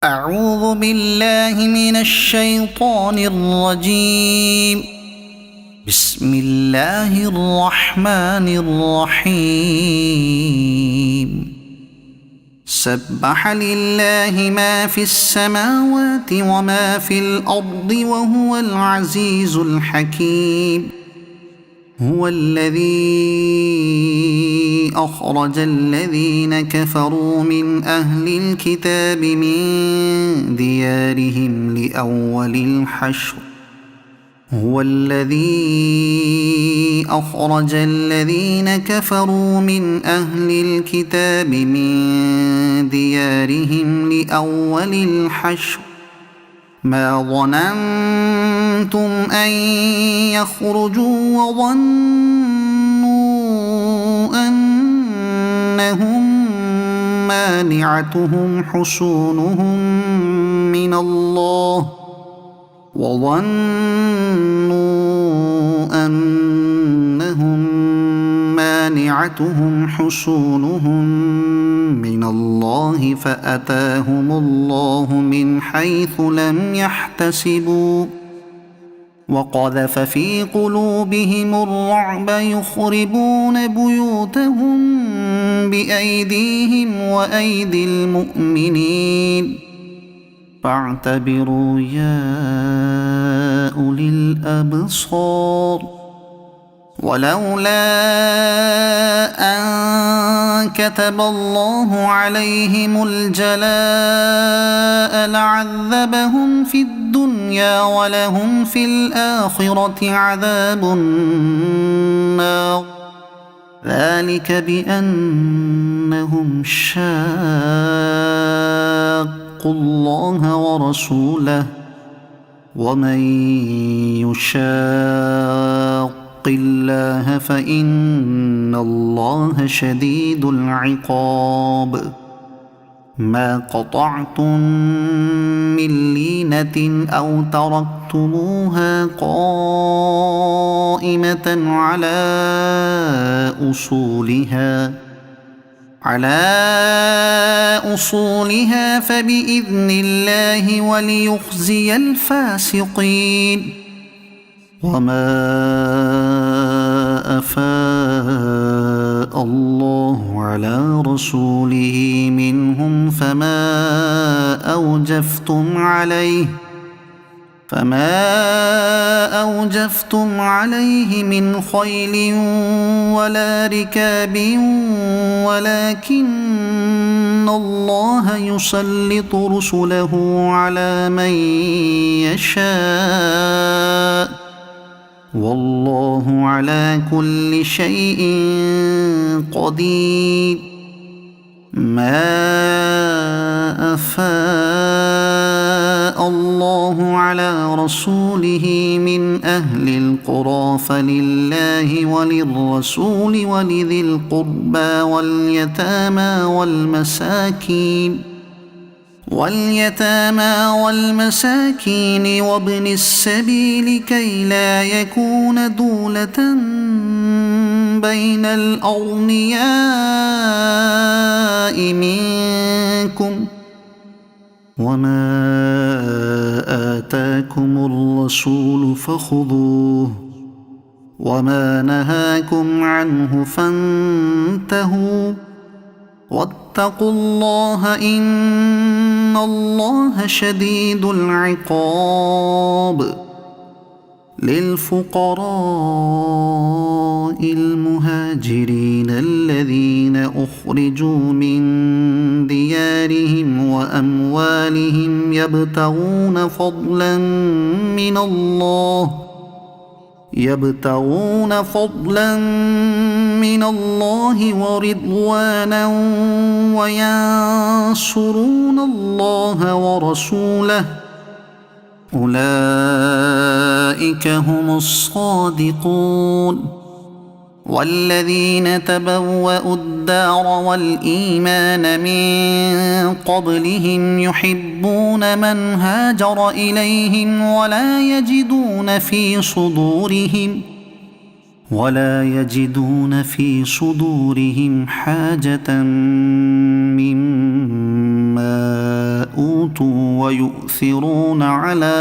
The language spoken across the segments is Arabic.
أعوذ بالله من الشيطان الرجيم. بسم الله الرحمن الرحيم. سبح لله ما في السماوات وما في الأرض وهو العزيز الحكيم. هو الذي أخرج الذين كفروا من أهل الكتاب من ديارهم لأول الحشر. هو الذي أخرج الذين كفروا من أهل الكتاب من ديارهم لأول الحشر ما ظننتم أن يخرجوا وظنوا أنهم مانعتهم حصونهم من الله فأتاهم الله من حيث لم يحتسبوا وقذف في قلوبهم الرعب يخربون بيوتهم بأيديهم وأيدي المؤمنين فاعتبروا يا أولي الأبصار. ولولا أن كتب الله عليهم الجلاء لعذبهم في الدنيا ولهم في الآخرة عذاب النار. ذلك بأنهم شاقوا الله ورسوله ومن يشاق الله فإن الله شديد العقاب. ما قطعتم من لينة أو تركتموها قائمة على أصولها فبإذن الله وليخزي الفاسقين. وما أفاء الله على رسوله منهم فما أوجفتم عليه من خيل ولا ركاب ولكن الله يسلط رسله على من يشاء والله على كل شيء قدير. ما أفاء الله على رسوله من أهل القرى فلله وللرسول ولذي القربى واليتامى والمساكين وابن السبيل كي لا يكون دولة بين الأغنياء منكم. وما آتاكم الرسول فخذوه وما نهاكم عنه فانتهوا واتقوا الله إن الله شديد العقاب. للفقراء المهاجرين الذين أخرجوا من ديارهم وأموالهم يبتغون فضلا من الله ورضوانا وينصرون الله ورسوله أولئك هم الصادقون. والذين تبوأوا الدار والإيمان من قبلهم يحبون من هاجر إليهم ولا يجدون في صدورهم حاجة مما أوتوا ويؤثرون على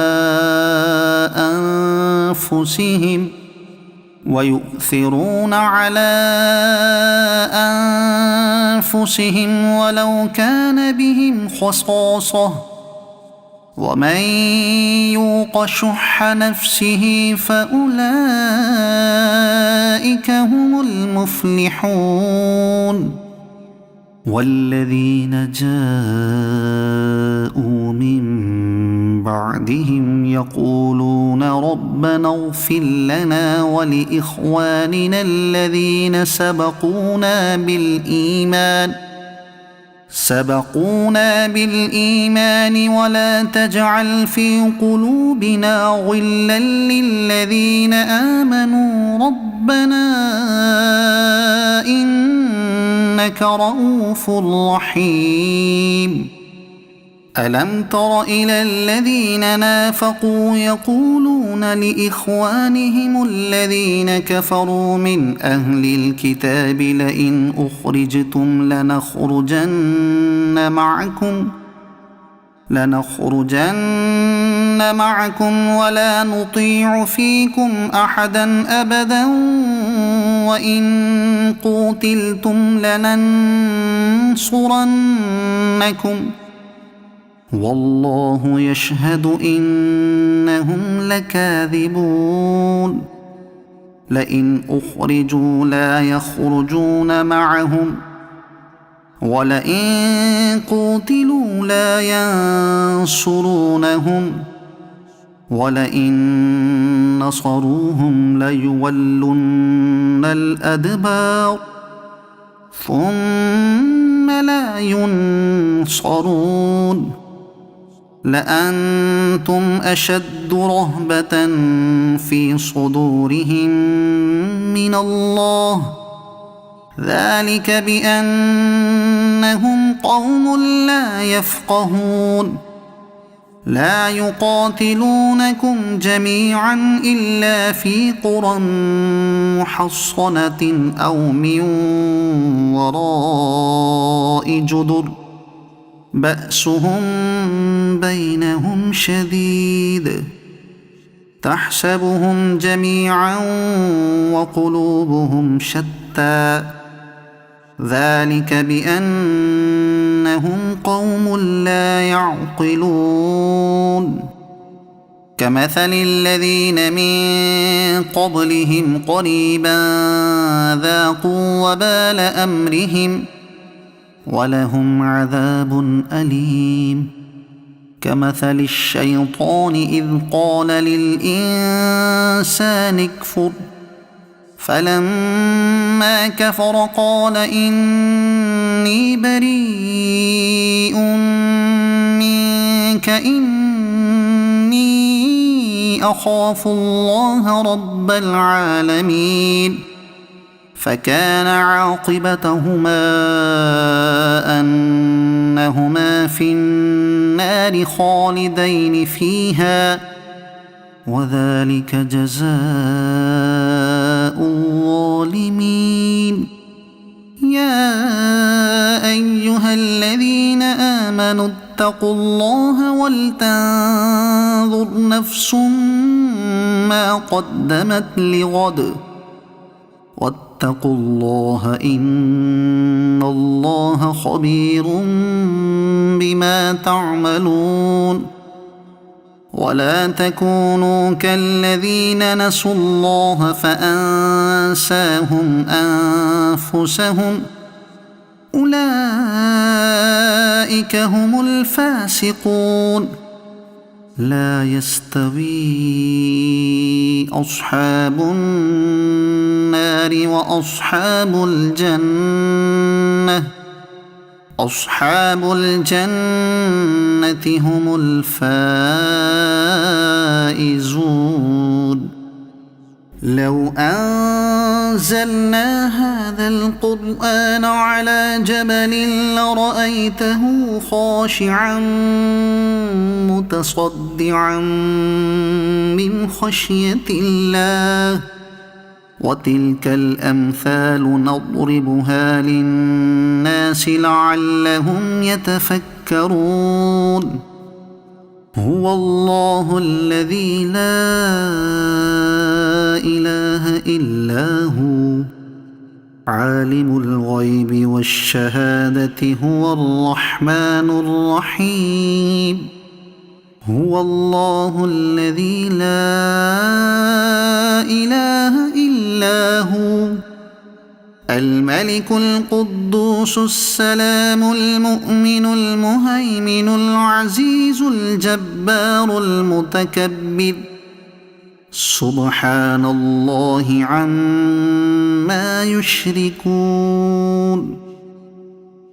أنفسهم ولو كان بهم خصاصة ومن يوق شح نفسه فأولئك هم المفلحون. والذين جاءوا من بعدهم يقولون ربنا اغفر لنا ولإخواننا الذين سبقونا بالإيمان ولا تجعل في قلوبنا غلا للذين آمنوا ربنا إنك رؤوف رحيم. ألم تر إلى الذين نافقوا يقولون لإخوانهم الذين كفروا من أهل الكتاب لئن أخرجتم لنخرجن معكم ولا نطيع فيكم أحدا أبدا وإن قوتلتم لننصرنكم والله يشهد إنهم لكاذبون. لئن أخرجوا لا يخرجون معهم ولئن قوتلوا لا ينصرونهم ولئن نصروهم ليولن الأدبار ثم لا ينصرون. لأنتم أشد رهبة في صدورهم من الله ذلك بأنهم قوم لا يفقهون. لا يقاتلونكم جميعا إلا في قرى محصنة أو من وراء جدر بأسهم بينهم شديد تحسبهم جميعا وقلوبهم شتى ذلك بأنهم قوم لا يعقلون. كمثل الذين من قبلهم قريبا ذاقوا وبال أمرهم ولهم عذاب أليم. كمثل الشيطان إذ قال للإنسان اكفر فلما كفر قال إني بريء منك إني أخاف الله رب العالمين. فكان عاقبتهما أنهما في النار خالدين فيها وذلك جزاء الظالمين. يا أيها الذين آمنوا اتقوا الله ولتنظر نفس ما قدمت لغد واتقوا الله إن الله خبير بما تعملون. ولا تكونوا كالذين نسوا الله فأنساهم أنفسهم أولئك هم الفاسقون. لا يستوي أصحاب النار وأصحاب الجنة أصحاب الجنة هم الفائزون. لو أنزلنا هذا القرآن على جبل لرأيته خاشعا متصدعا من خشية الله وتلك الأمثال نضربها للناس لعلهم يتفكرون. يتفكرون هو الله الذي لا إله إلا هو عالم الغيب والشهادة هو الرحمن الرحيم هو الله الذي لا إله إلا هو الملك القدوس السلام المؤمن المهيمن العزيز الجبار المتكبر سبحان الله عما يشركون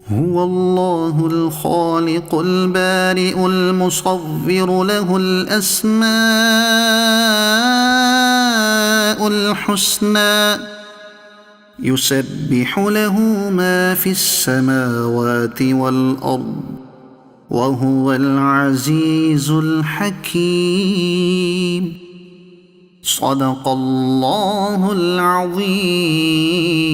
هو الله الخالق البارئ المصور له الأسماء الحسنى يسبح له ما في السماوات والأرض وهو العزيز الحكيم صدق الله العظيم.